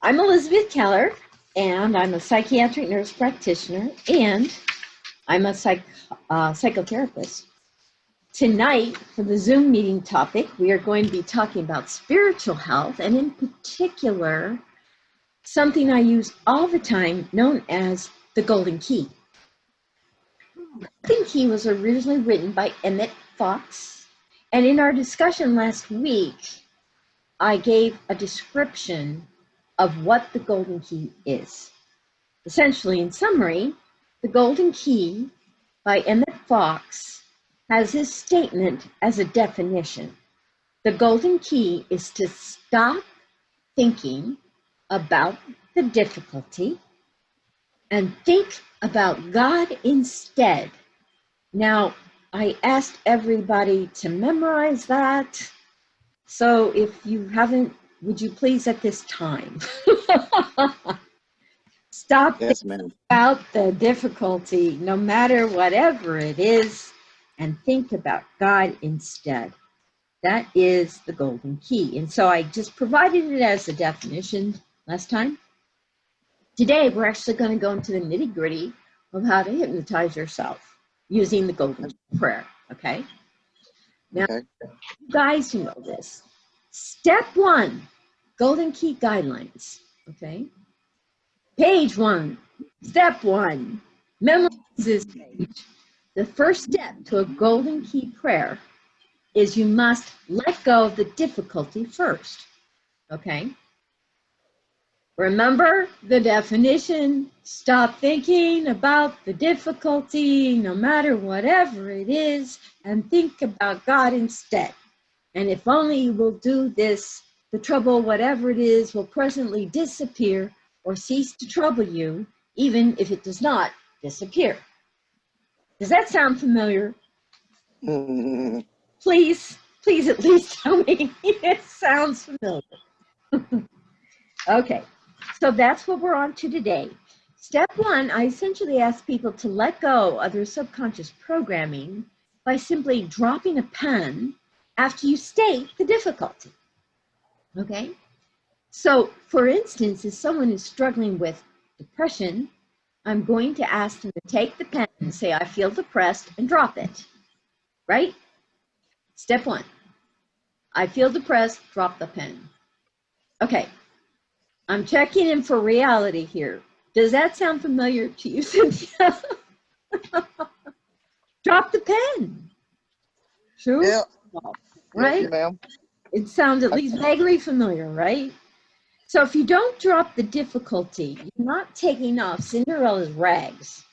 I'm Elizabeth Keller, and I'm a psychiatric nurse practitioner, and I'm a psychotherapist. Tonight, for the Zoom meeting topic, we are going to be talking about spiritual health, and in particular, something I use all the time known as the Golden Key. The Golden Key was originally written by Emmett Fox, and in our discussion last week, I gave a description of what the Golden Key is. Essentially, in summary, the Golden Key by Emmett Fox has this statement as a definition. The Golden Key is to stop thinking about the difficulty and think about God instead. Now, I asked everybody to memorize that. So if you haven't, would you please at this time stop thinking about the difficulty, no matter whatever it is, and think about God instead. That is the Golden Key. And so I just provided it as a definition last time. Today, we're actually going to go into the nitty-gritty of how to hypnotize yourself using the Golden Prayer, okay? Now, you guys who know this, step 1, Golden Key guidelines, okay? Page 1, step 1, memorize this page. The first step to a Golden Key prayer is you must let go of the difficulty first, okay? Remember the definition, stop thinking about the difficulty, no matter whatever it is, and think about God instead. And if only you will do this, the trouble, whatever it is, will presently disappear or cease to trouble you, even if it does not disappear. Does that sound familiar? Please at least tell me it sounds familiar. Okay. So that's what we're on to today. Step 1, I essentially ask people to let go of their subconscious programming by simply dropping a pen after you state the difficulty. Okay? So, for instance, if someone is struggling with depression, I'm going to ask them to take the pen and say, I feel depressed, and drop it. Right? Step 1. I feel depressed, drop the pen. Okay. I'm checking in for reality here. Does that sound familiar to you, Cynthia? Drop the pen. True? Yeah. Right? Yes, ma'am. It sounds at least vaguely familiar, right? So if you don't drop the difficulty, you're not taking off Cinderella's rags.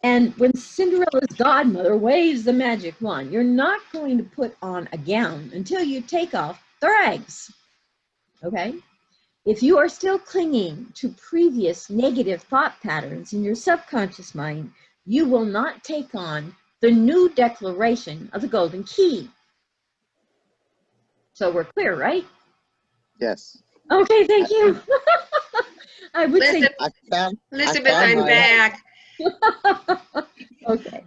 And when Cinderella's godmother waves the magic wand, you're not going to put on a gown until you take off the rags. Okay? If you are still clinging to previous negative thought patterns in your subconscious mind, you will not take on the new declaration of the Golden Key. So we're clear, right? Yes. Okay, thank you. I would say Elizabeth, I'm back. Okay.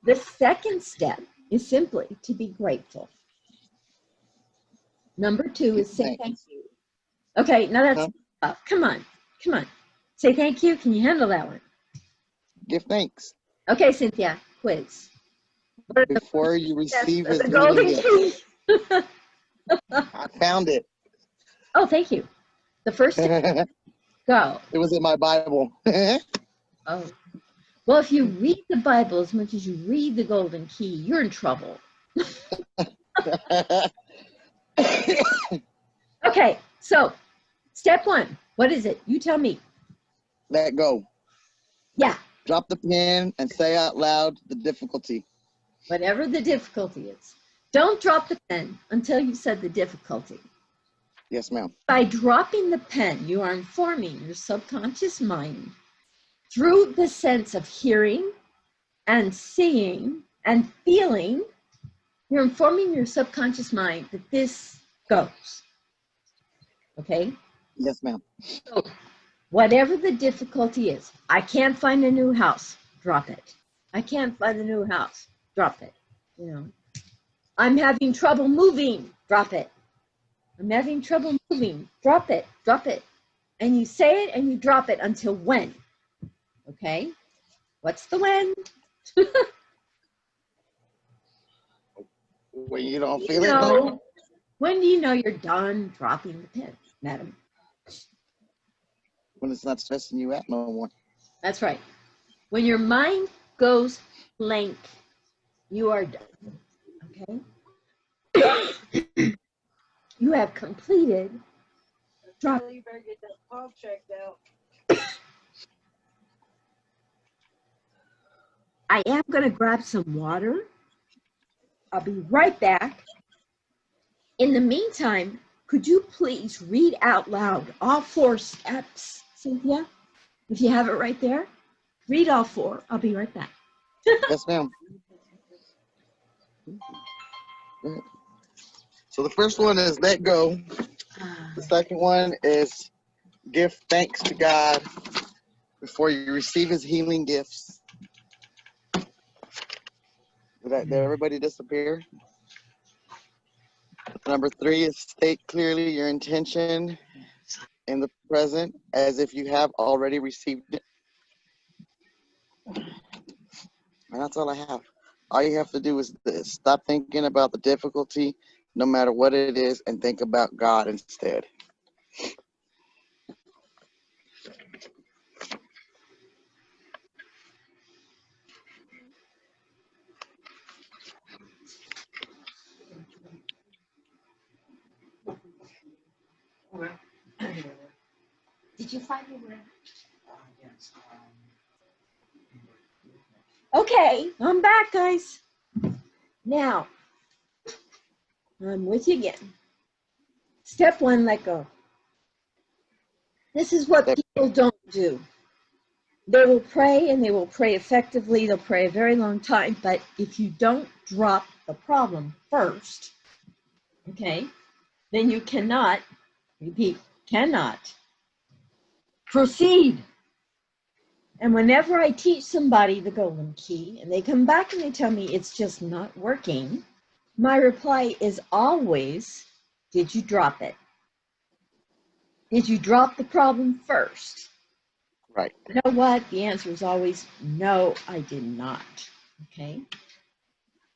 The second step is simply to be grateful. Number 2 is say thank you. Okay, now that's come on. Say thank you. Can you handle that one? Give thanks. Okay, Cynthia, quiz. Before you receive his Golden Key. I found it. Oh, thank you. The first step, go. It was in my Bible. Oh. Well, if you read the Bible as much as you read the Golden Key, you're in trouble. Okay, so step 1, what is it? You tell me. Let go. Yeah. Drop the pen and say out loud the difficulty. Whatever the difficulty is. Don't drop the pen until you've said the difficulty. Yes, ma'am. By dropping the pen, you are informing your subconscious mind through the sense of hearing and seeing and feeling. You're informing your subconscious mind that this goes. Okay? Yes, ma'am. So, whatever the difficulty is, I can't find a new house, drop it. I can't find a new house, drop it. You know, I'm having trouble moving, drop it. I'm having trouble moving. Drop it, drop it. And you say it and you drop it until when? Okay? What's the when? When you don't feel it, no? When do you know you're done dropping the pen, madam? When it's not stressing you out no more. That's right. When your mind goes blank, you are done. Okay? You have completed. Drop. You better get that cough checked out. I am going to grab some water. I'll be right back. In the meantime, could you please read out loud all 4 steps, Cynthia? If you have it right there, read all 4. I'll be right back. Yes, ma'am. So the first one is let go. The second one is give thanks to God before you receive his healing gifts. Did everybody disappear? Number 3 is state clearly your intention in the present as if you have already received it. And that's all I have. All you have to do is this. Stop thinking about the difficulty, no matter what it is, and think about God instead. Did you find me where? Okay, I'm back, guys. Now, I'm with you again. Step 1, let go. This is what people don't do. They will pray, and they will pray effectively. They'll pray a very long time, but if you don't drop the problem first, okay, then you cannot, repeat, cannot proceed. And whenever I teach somebody the golden key, and they come back and they tell me it's just not working, my reply is always, did you drop it? Did you drop the problem first? Right. You know what? The answer is always, no, I did not. Okay?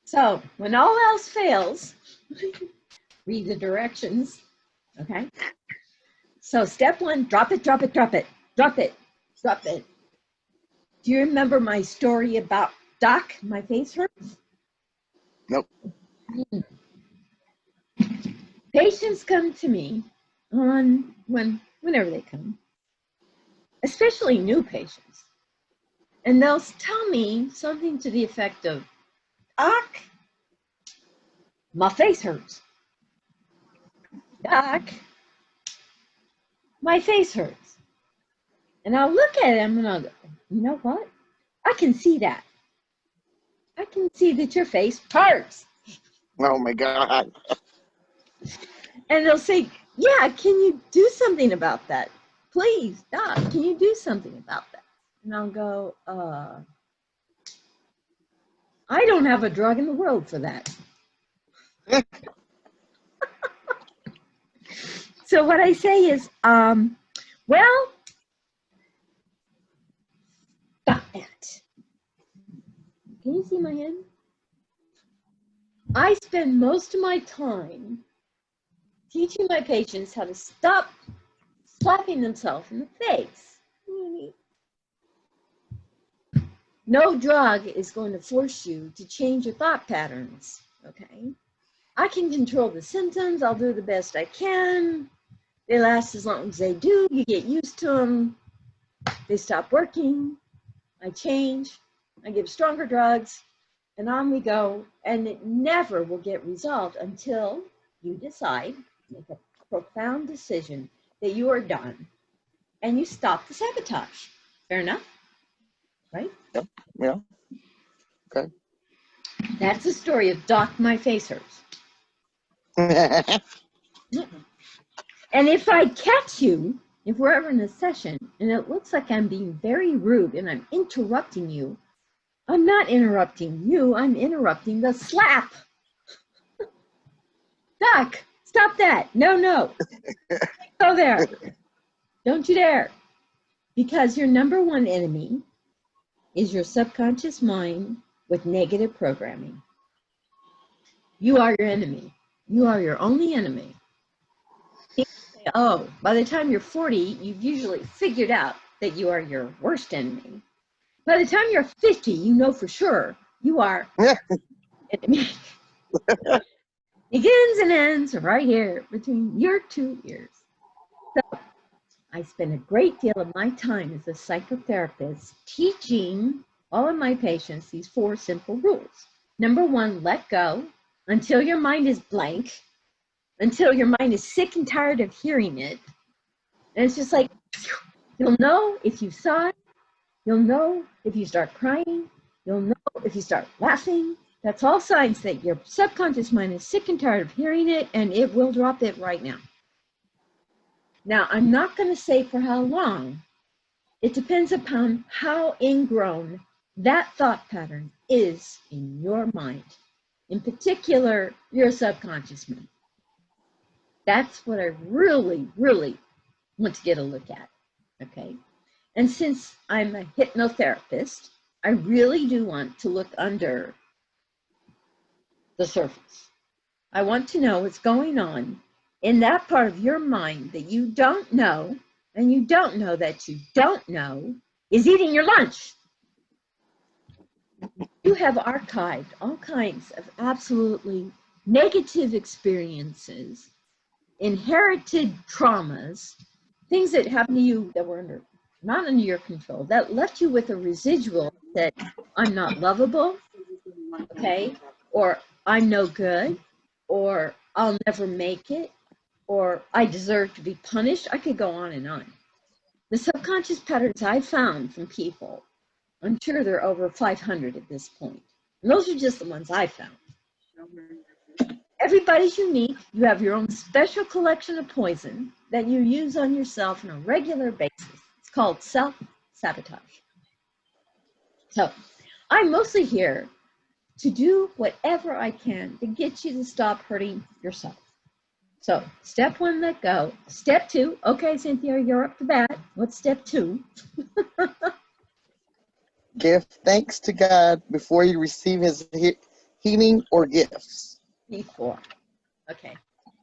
So when all else fails, read the directions. Okay? So step 1, drop it, drop it, drop it, drop it, drop it. Do you remember my story about Doc, my face hurts? Nope. Patients come to me whenever they come, especially new patients, and they'll tell me something to the effect of, Doc, my face hurts. Doc, my face hurts. And I'll look at him and I'll go, you know what? I can see that. I can see that your face hurts. Oh my God. And they'll say, yeah, can you do something about that? Please, Doc, can you do something about that? And I'll go, I don't have a drug in the world for that. So what I say is, well, stop that. Can you see my head? I spend most of my time teaching my patients how to stop slapping themselves in the face. No drug is going to force you to change your thought patterns, okay? I can control the symptoms. I'll do the best I can. They last as long as they do. You get used to them. They stop working. I change. I give stronger drugs. And on we go. And it never will get resolved until you decide, make a profound decision that you are done. And you stop the sabotage. Fair enough? Right? Yep. Yeah. Okay. That's the story of Doc, my face hurts. And if I catch you, if we're ever in a session and it looks like I'm being very rude and I'm interrupting you, I'm not interrupting you, I'm interrupting the slap. Doc, Stop that. No, no. Go there. Don't you dare. Because your number one enemy is your subconscious mind with negative programming. You are your enemy. You are your only enemy. Oh, by the time you're 40, you've usually figured out that you are your worst enemy. By the time you're 50, you know for sure you are enemy. Begins and ends right here between your two ears. So I spend a great deal of my time as a psychotherapist teaching all of my patients these 4 simple rules. Number 1, let go until your mind is blank, until your mind is sick and tired of hearing it. And it's just like, you'll know if you saw it, you'll know if you start crying, you'll know if you start laughing. That's all signs that your subconscious mind is sick and tired of hearing it, and it will drop it right now. Now, I'm not going to say for how long. It depends upon how ingrown that thought pattern is in your mind. In particular, your subconscious mind. That's what I really, really want to get a look at, okay? And since I'm a hypnotherapist, I really do want to look under the surface. I want to know what's going on in that part of your mind that you don't know, and you don't know that you don't know, is eating your lunch. You have archived all kinds of absolutely negative experiences, inherited traumas, things that happened to you that were not under your control, that left you with a residual that I'm not lovable, okay, or I'm no good, or I'll never make it, or I deserve to be punished. I could go on and on. The subconscious patterns I found from people, I'm sure there are over 500 at this point. And those are just the ones I found. Everybody's unique. You have your own special collection of poison that you use on yourself on a regular basis. It's called self-sabotage. So I'm mostly here to do whatever I can to get you to stop hurting yourself. So step 1, let go. Step 2, okay, Cynthia, you're up to bat. What's step 2? Give thanks to God before you receive his healing or gifts. Before. Okay.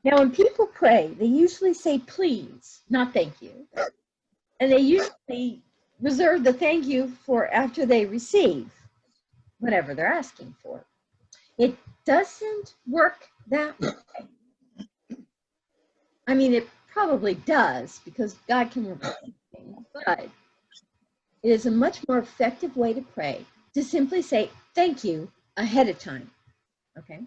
Now, when people pray, they usually say please, not thank you. And they usually reserve the thank you for after they receive whatever they're asking for. It doesn't work that way. I mean, it probably does because God can work with anything, but it is a much more effective way to pray to simply say thank you ahead of time. Okay?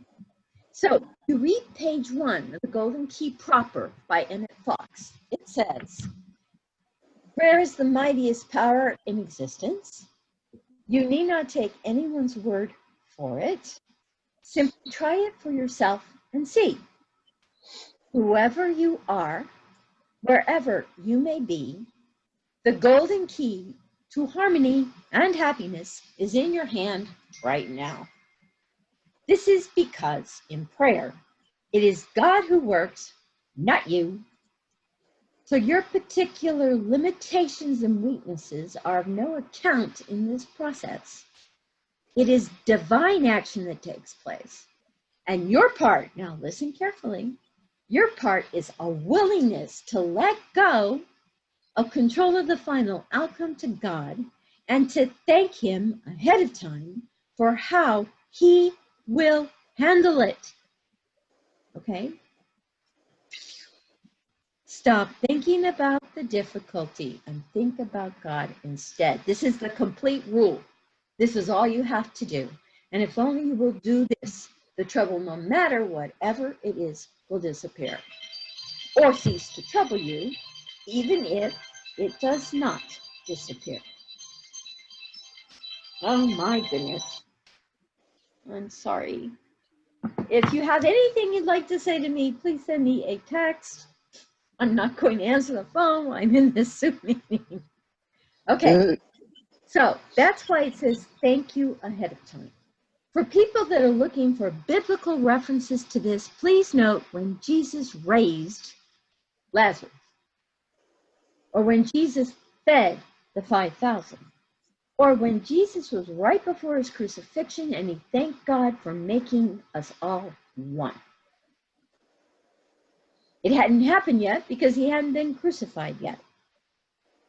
So you read page 1 of The Golden Key Proper by Emmett Fox. It says, prayer is the mightiest power in existence. You need not take anyone's word for it. Simply try it for yourself and see. Whoever you are, wherever you may be, the golden key to harmony and happiness is in your hand right now. This is because in prayer, it is God who works, not you. So your particular limitations and weaknesses are of no account in this process. It is divine action that takes place. And your part, now listen carefully, your part is a willingness to let go of control of the final outcome to God and to thank him ahead of time for how he will handle it. Okay? Stop thinking about the difficulty and think about God instead. This is the complete rule. This is all you have to do. And if only you will do this, the trouble, no matter whatever it is, will disappear or cease to trouble you, even if it does not disappear. Oh my goodness. I'm sorry. If you have anything you'd like to say to me, please send me a text. I'm not going to answer the phone while I'm in this Zoom meeting. Okay, so that's why it says thank you ahead of time. For people that are looking for biblical references to this, please note when Jesus raised Lazarus, or when Jesus fed the 5,000, or when Jesus was right before his crucifixion and he thanked God for making us all one. It hadn't happened yet because he hadn't been crucified yet.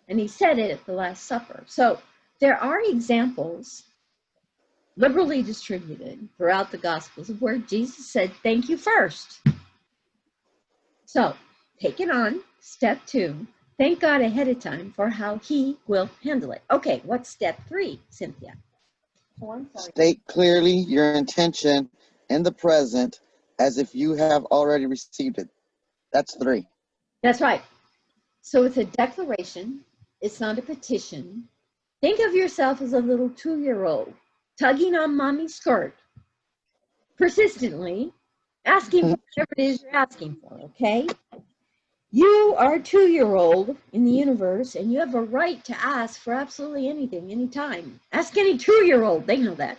And he said it at the Last Supper. So there are examples liberally distributed throughout the Gospels of where Jesus said, thank you first. So take it on. Step 2, thank God ahead of time for how he will handle it. Okay, what's step 3, Cynthia? Oh, I'm sorry. State clearly your intention in the present as if you have already received it. That's 3. That's right. So it's a declaration. It's not a petition. Think of yourself as a little 2-year-old tugging on mommy's skirt, persistently asking for whatever it is you're asking for, okay? You are a 2-year-old in the universe, and you have a right to ask for absolutely anything, anytime. Ask any 2-year-old, they know that.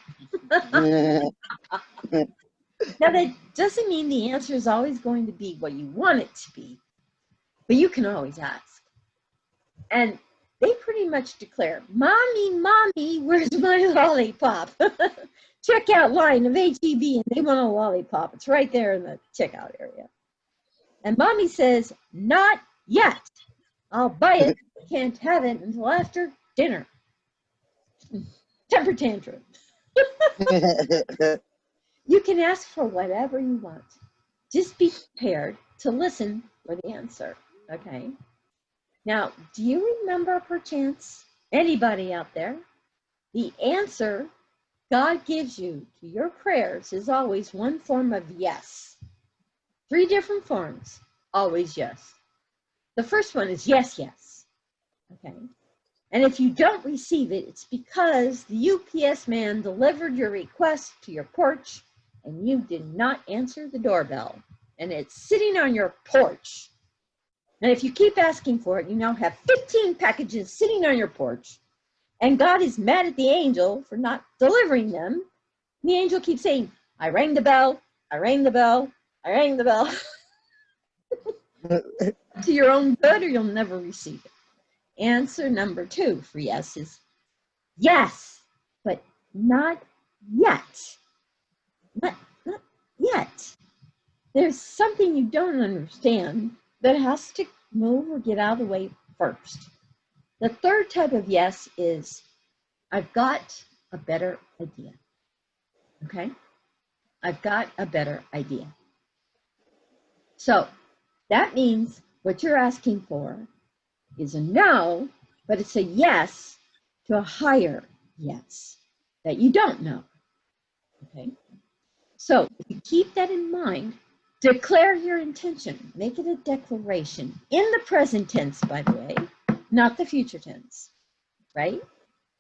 Now, that doesn't mean the answer is always going to be what you want it to be, but you can always ask. And they pretty much declare, Mommy, Mommy, where's my lollipop? Checkout line of HEB, and they want a lollipop. It's right there in the checkout area. And Mommy says, not yet. I'll buy it. Can't have it until after dinner. Temper tantrum. You can ask for whatever you want. Just be prepared to listen for the answer, okay? Now, do you remember, perchance, anybody out there, the answer God gives you to your prayers is always one form of yes. 3 different forms, always yes. The first one is yes, yes, okay? And if you don't receive it, it's because the UPS man delivered your request to your porch and you did not answer the doorbell, and it's sitting on your porch. And if you keep asking for it, you now have 15 packages sitting on your porch, and God is mad at the angel for not delivering them. And the angel keeps saying, I rang the bell, I rang the bell, I rang the bell. To your own good, or you'll never receive it. Answer number 2 for yes is yes, but not yet. Not yet. There's something you don't understand that has to move or get out of the way first. The third type of yes is, I've got a better idea. Okay? I've got a better idea. So that means what you're asking for is a no, but it's a yes to a higher yes that you don't know. Okay? So if you keep that in mind, declare your intention. Make it a declaration in the present tense, by the way, not the future tense, right?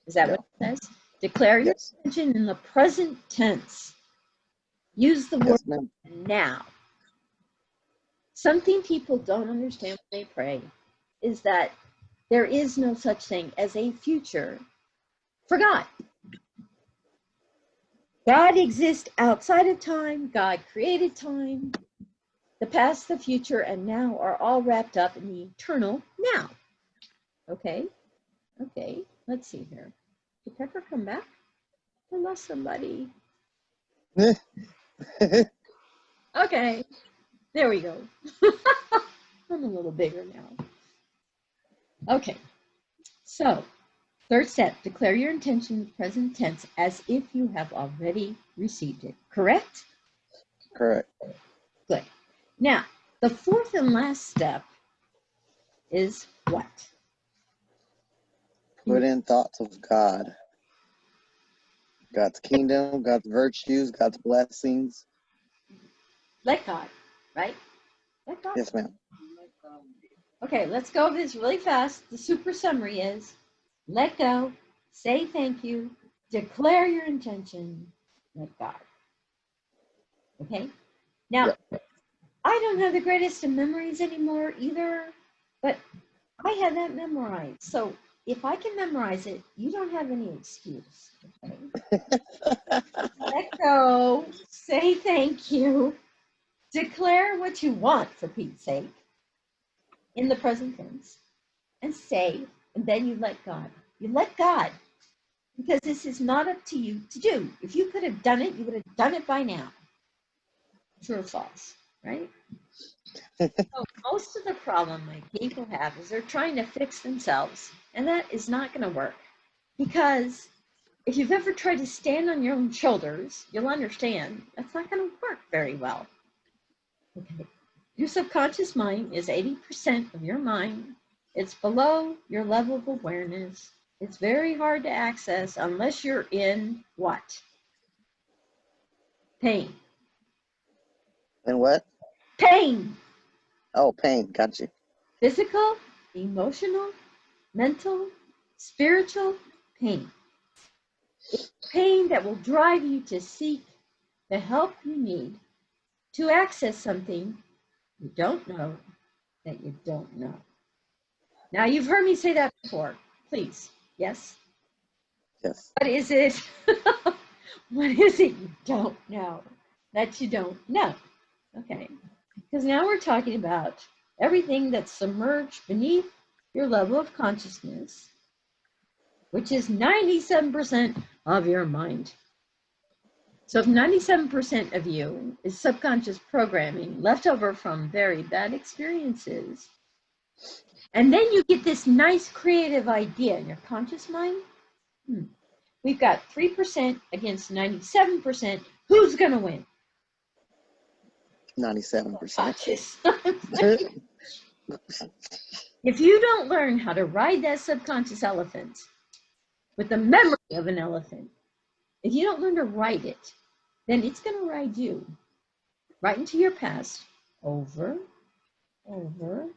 Is that what it says? Declare your intention in the present tense. Use the word now. Something people don't understand when they pray is that there is no such thing as a future for God. God exists outside of time. God created time. The past, the future, and now are all wrapped up in the eternal now. Okay? Okay, let's see here. Did Pepper come back? I lost somebody. Okay, there we go. I'm a little bigger now. Okay, so third step, declare your intention in the present tense as if you have already received it. Correct? Correct. Good. Now, the fourth and last step is what? Put in thoughts of God. God's kingdom, God's virtues, God's blessings. Let God, right? Let God. Yes, ma'am. Okay, let's go over this really fast. The super summary is, let go, say thank you, declare your intention, let God. Okay? Now, I don't have the greatest of memories anymore either, but I had that memorized. So if I can memorize it, you don't have any excuse. Okay? Let go, say thank you, declare what you want for Pete's sake in the present tense, and say, and then you let God. You let God, because this is not up to you to do. If you could have done it, you would have done it by now. True or false, right? So most of the problem my people have is they're trying to fix themselves, and that is not going to work. Because if you've ever tried to stand on your own shoulders, you'll understand that's not going to work very well. Okay. Your subconscious mind is 80% of your mind. It's below your level of awareness. It's very hard to access unless you're in what? Pain. And what? Pain. Oh, pain. Got you. Physical, emotional, mental, spiritual pain. It's pain that will drive you to seek the help you need to access something you don't know that you don't know. Now, you've heard me say that before. Please, yes? Yes. What is it? What is it you don't know that you don't know? Okay, because now we're talking about everything that's submerged beneath your level of consciousness, which is 97% of your mind. So if 97% of you is subconscious programming left over from very bad experiences, and then you get this nice creative idea in your conscious mind, we've got 3% against 97%. Who's going to win? 97%. Conscious. If you don't learn how to ride that subconscious elephant with the memory of an elephant, if you don't learn to ride it, then it's going to ride you right into your past over, over,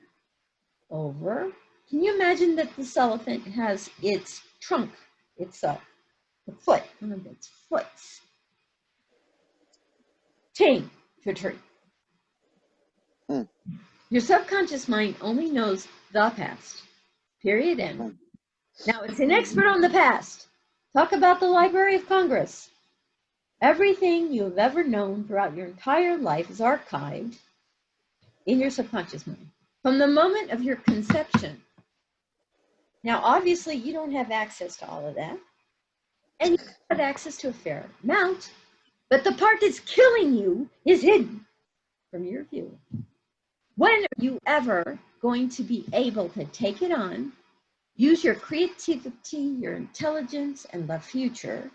over. Can you imagine that this elephant has its trunk, its the foot, one of its foots, chained to a tree? Your subconscious mind only knows the past, period, end. Now, it's an expert on the past. Talk about the Library of Congress. Everything you have ever known throughout your entire life is archived in your subconscious mind from the moment of your conception. Now, obviously, you don't have access to all of that, and you have access to a fair amount, but the part that's killing you is hidden from your view. When are you ever going to be able to take it on, use your creativity, your intelligence, and the future,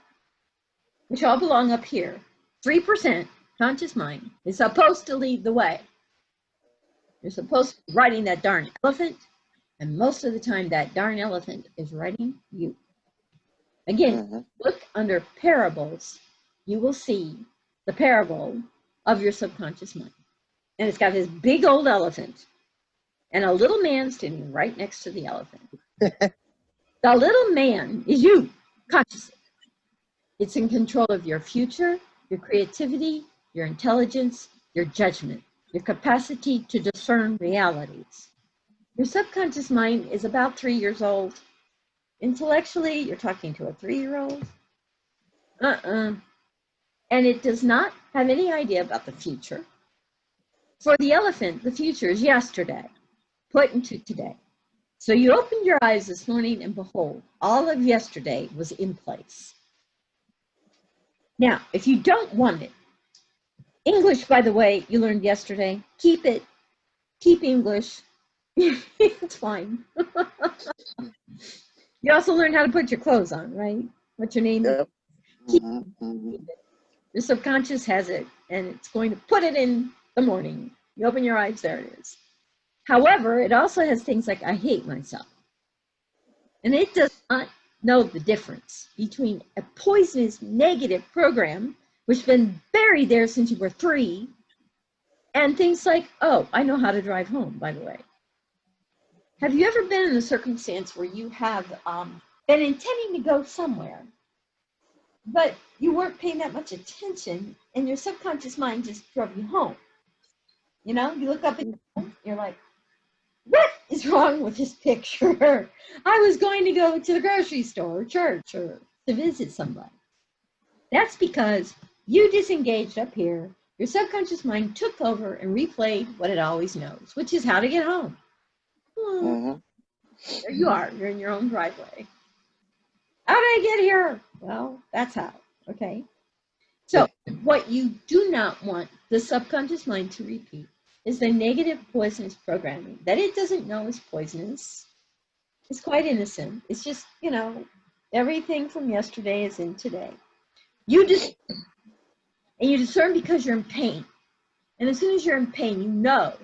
which all belong up here? 3% conscious mind is supposed to lead the way. You're supposed to be riding that darn elephant, and most of the time that darn elephant is riding you. Again, look under parables, you will see the parable of your subconscious mind. And it's got this big old elephant and a little man standing right next to the elephant. The little man is you, consciously. It's in control of your future, your creativity, your intelligence, your judgment, your capacity to discern realities. Your subconscious mind is about 3 years old. Intellectually, you're talking to a 3-year-old. And it does not have any idea about the future. For the elephant, the future is yesterday, put into today. So you opened your eyes this morning and behold, all of yesterday was in place. Now, if you don't want it, English, by the way, you learned yesterday, keep it, keep English, it's fine. You also learned how to put your clothes on, right? What's your name? Yep. Keep it. Your subconscious has it, and it's going to put it in the morning. You open your eyes, there it is. However, it also has things like, I hate myself. And it does not know the difference between a poisonous negative program, which has been buried there since you were 3, and things like, oh, I know how to drive home, by the way. Have you ever been in a circumstance where you have been intending to go somewhere, but you weren't paying that much attention, and your subconscious mind just drove you home? You know, you look up and you're like, what is wrong with this picture? I was going to go to the grocery store, or church, or to visit somebody. That's because you disengaged up here. Your subconscious mind took over and replayed what it always knows, which is how to get home. There you are. You're in your own driveway. How did I get here? Well, that's how. Okay. So what you do not want the subconscious mind to repeat is the negative poisonous programming that it doesn't know is poisonous. It's quite innocent. It's just, you know, everything from yesterday is in today. You discern because you're in pain. And as soon as you're in pain, you know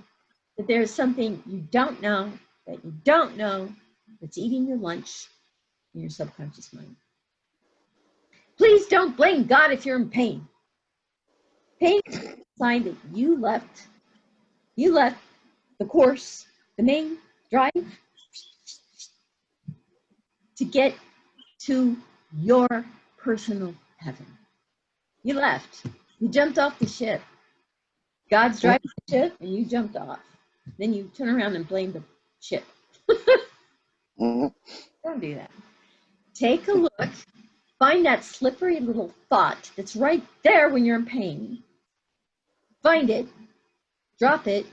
that there's something you don't know, that you don't know, that's eating your lunch in your subconscious mind. Please don't blame God if you're in pain. Pain is a sign that you left the course, the main drive, to get to your personal heaven. You left. You jumped off the ship. God's driving the ship and you jumped off. Then you turn around and blame the ship. Don't do that. Take a look. Find that slippery little thought that's right there when you're in pain. Find it, drop it,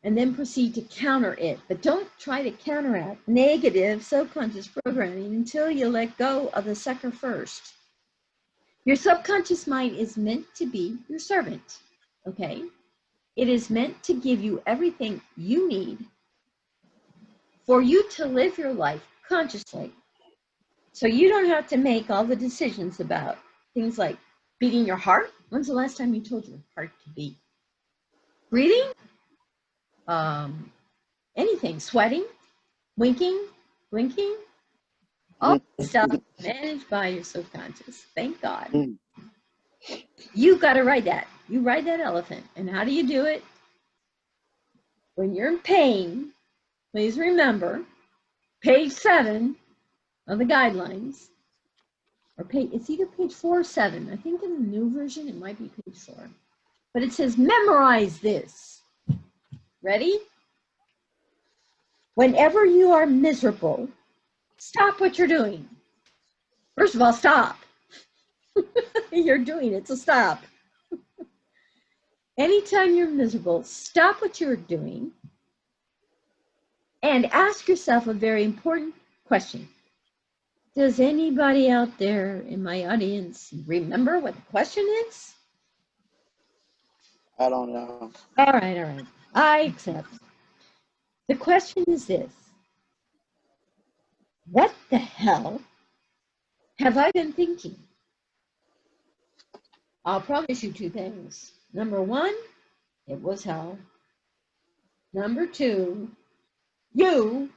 and then proceed to counter it. But don't try to counteract negative subconscious programming until you let go of the sucker first. Your subconscious mind is meant to be your servant, okay? It is meant to give you everything you need for you to live your life consciously. So you don't have to make all the decisions about things like beating your heart. When's the last time you told your heart to beat? Breathing? Anything. Sweating? Winking? Blinking? All stuff managed by your subconscious. Thank God. You got to ride that. You ride that elephant. And how do you do it? When you're in pain, please remember page 7 of the guidelines, or it's either page 4 or 7. I think in the new version it might be page 4. But it says memorize this. Ready? Whenever you are miserable, stop what you're doing. First of all, stop. You're doing it, so stop. Anytime you're miserable, stop what you're doing and ask yourself a very important question. Does anybody out there in my audience remember what the question is? I don't know. All right. I accept. The question is this. What the hell have I been thinking? I'll promise you 2 things. Number 1, it was hell. Number 2, you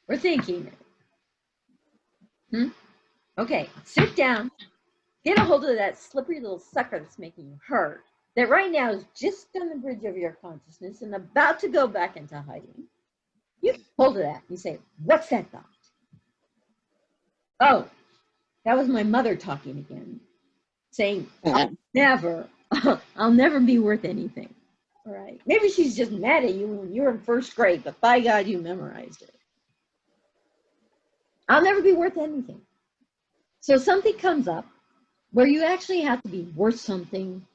were thinking it. Okay, sit down. Get a hold of that slippery little sucker that's making you hurt, that right now is just on the bridge of your consciousness and about to go back into hiding. You get hold of that. You say, what's that thought? Oh, that was my mother talking again, saying, I'll never be worth anything. All right. Maybe she's just mad at you when you were in 1st grade, but by God, you memorized it. I'll never be worth anything. So something comes up where you actually have to be worth something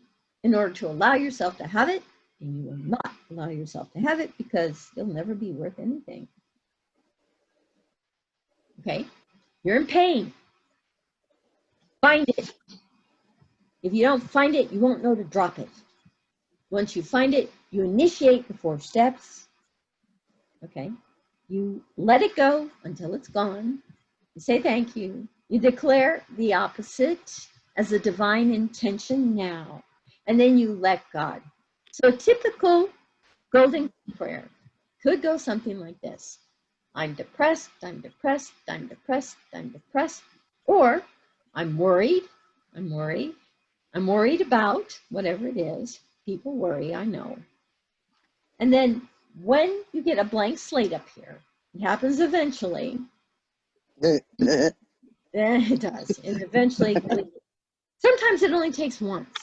in order to allow yourself to have it, and you will not allow yourself to have it because you'll never be worth anything. Okay? You're in pain. Find it. If you don't find it, you won't know to drop it. Once you find it, you initiate the 4 steps. Okay? You let it go until it's gone. You say thank you. You declare the opposite as a divine intention now. And then you let God. So a typical golden prayer could go something like this. I'm depressed, I'm depressed, I'm depressed, I'm depressed. Or I'm worried, I'm worried. I'm worried about whatever it is. People worry, I know. And then when you get a blank slate up here, it happens eventually. It does. And eventually, sometimes it only takes once.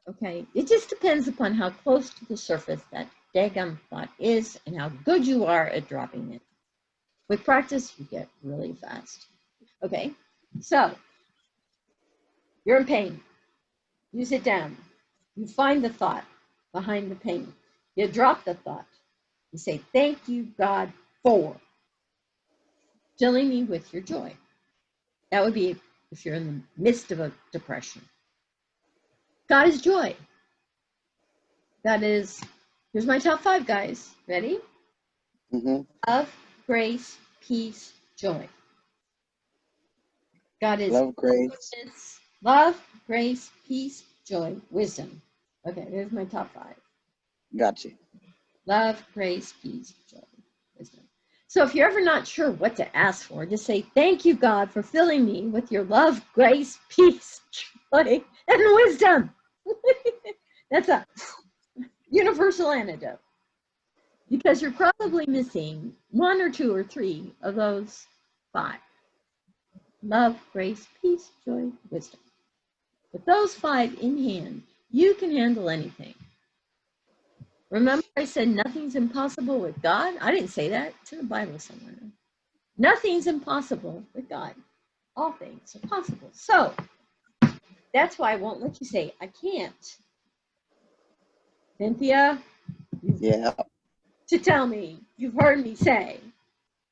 Okay. It just depends upon how close to the surface that daggum thought is and how good you are at dropping it. With practice, you get really fast. Okay, so you're in pain. You sit down. You find the thought behind the pain. You drop the thought. You say, thank you, God, for filling me with your joy. That would be if you're in the midst of a depression. God is joy. That is, here's my top 5, guys. Ready? Mm-hmm. Love, grace, peace, joy. God is Love, grace. Love, grace, peace, joy, wisdom. Okay, there's my top 5. Gotcha. Love, grace, peace, joy, wisdom. So if you're ever not sure what to ask for, just say, thank you, God, for filling me with your love, grace, peace, joy, and wisdom. That's a universal antidote. Because you're probably missing 1 or 2 or 3 of those 5. Love, grace, peace, joy, wisdom. With those 5 in hand, you can handle anything. Remember I said nothing's impossible with God? I didn't say that. It's in the Bible somewhere. Nothing's impossible with God. All things are possible. So that's why I won't let you say, I can't. Cynthia, Yeah. to tell me, you've heard me say,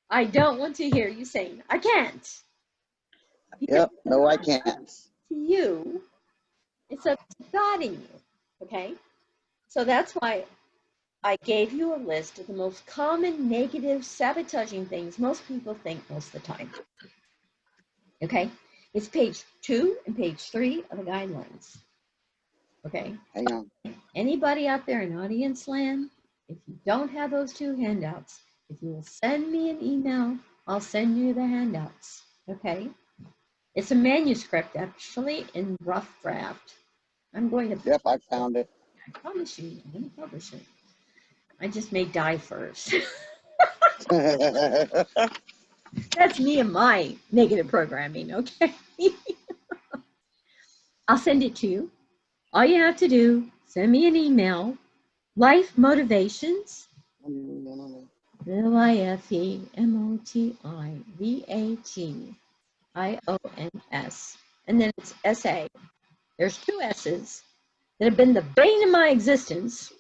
I don't want to hear you saying, I can't. Yep. No, I can't. To you, it's up to God in you. Okay? So that's why I gave you a list of the most common negative sabotaging things most people think most of the time. Okay? It's page 2 and page 3 of the guidelines. Okay? Hang on. Anybody out there in audience land, if you don't have those 2 handouts, if you will send me an email, I'll send you the handouts. Okay? It's a manuscript, actually, in rough draft. I'm going to... Yep, I found it. I promise you, I'm going to publish it. I just may die first. That's me and my negative programming, okay? I'll send it to you. All you have to do, send me an email, Life Motivations, LIFEMOTIVAGIONS, and then it's SA. There's 2 S's that have been the bane of my existence.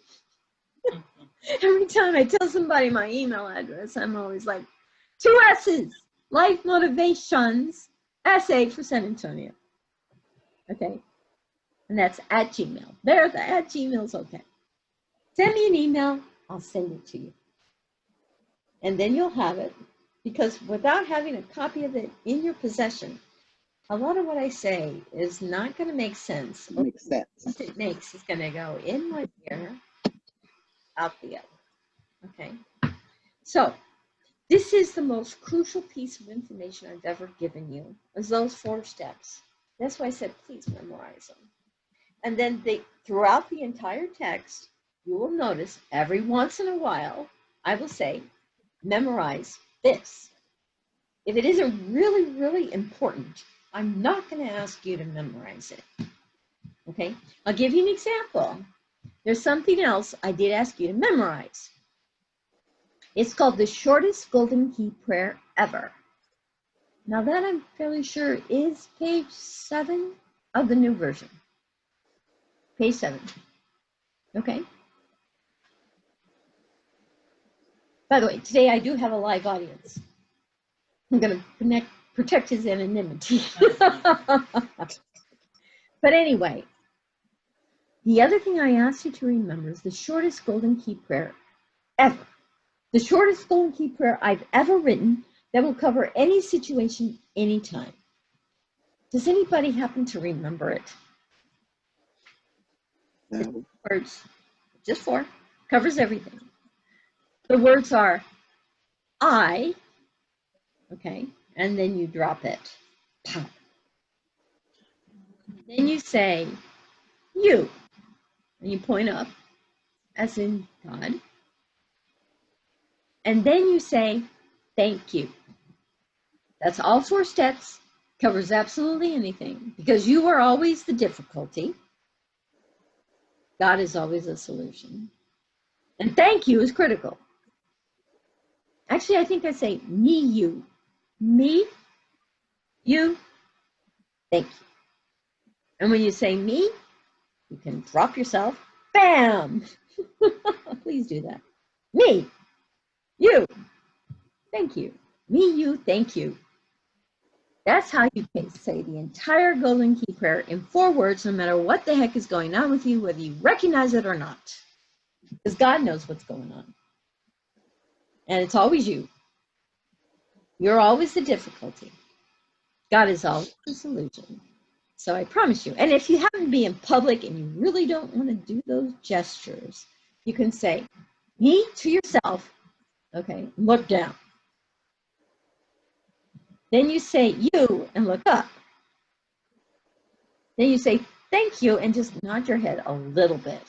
Every time I tell somebody my email address, I'm always like, 2 S's, Life Motivations, SA for San Antonio. Okay, and that's at Gmail. There, the at Gmail's okay. Send me an email, I'll send it to you. And then you'll have it, because without having a copy of it in your possession, a lot of what I say is not going to make sense. Makes sense. What it makes is going to go in one ear, out the other. Okay? So, this is the most crucial piece of information I've ever given you, is those 4 steps. That's why I said, please memorize them. And then throughout the entire text, you will notice every once in a while, I will say, memorize this. If it isn't really, really important, I'm not going to ask you to memorize it. Okay? I'll give you an example. There's something else I did ask you to memorize. It's called the shortest golden key prayer ever. Now that I'm fairly sure is page 7 of the new version. Page 7. Okay? By the way, today I do have a live audience. I'm going to protect his anonymity. But anyway, the other thing I asked you to remember is the shortest golden key prayer ever. The shortest golden key prayer I've ever written that will cover any situation, anytime. Does anybody happen to remember it? No. Words, just 4, covers everything. The words are I, okay, and then you drop it. Pop. Then you say you, and you point up, as in God. And then you say thank you. That's all 4 steps, covers absolutely anything, because you are always the difficulty. God is always a solution. And thank you is critical. Actually, I think I say me, you. Me, you, thank you. And when you say me, you can drop yourself. Bam! Please do that. Me, you, thank you. Me, you, thank you. That's how you can say the entire Golden Key Prayer in 4 words, no matter what the heck is going on with you, whether you recognize it or not. Because God knows what's going on. And it's always you. You're always the difficulty. God is always the solution. So I promise you. And if you happen to be in public and you really don't want to do those gestures, you can say, me to yourself, okay, look down. Then you say you and look up. Then you say thank you and just nod your head a little bit.